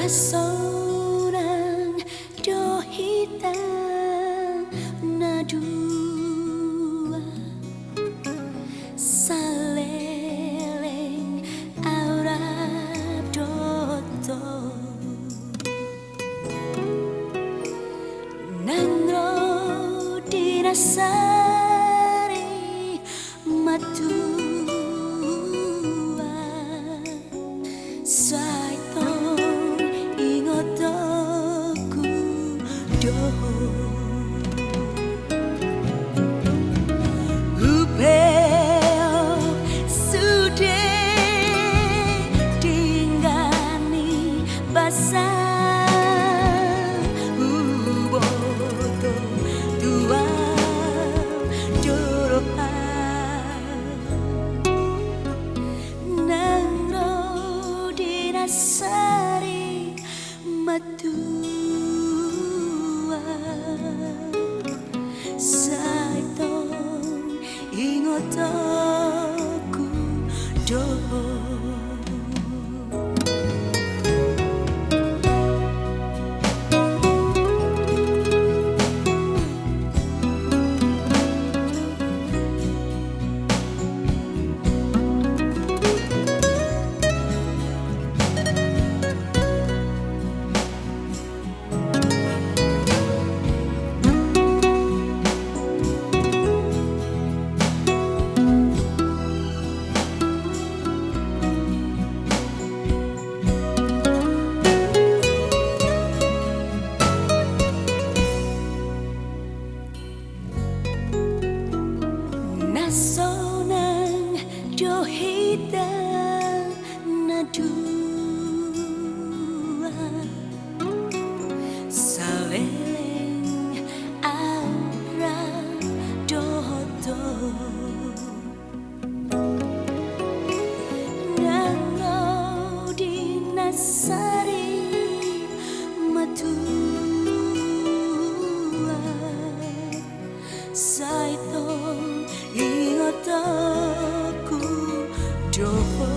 seorang dohita nadua saleleng aurap doto nangro dinasari matu sari matua saitong ingotoku doho sonang dohita nadua saleleng aura doto nangro dinasari matua saitong ingotoku doho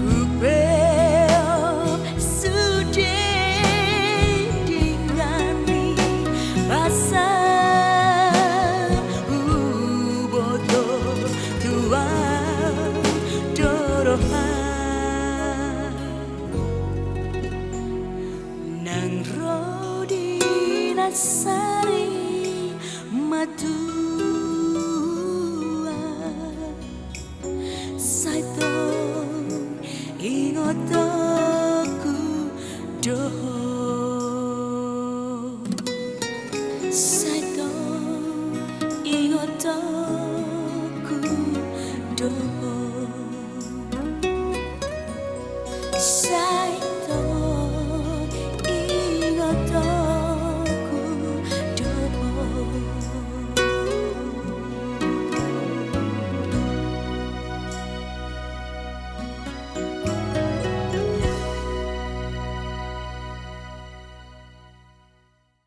hubeo sudah dingani basa uboto tua dorohan nang rodi nasari matua saitong ingotoku doho saitong ingotoku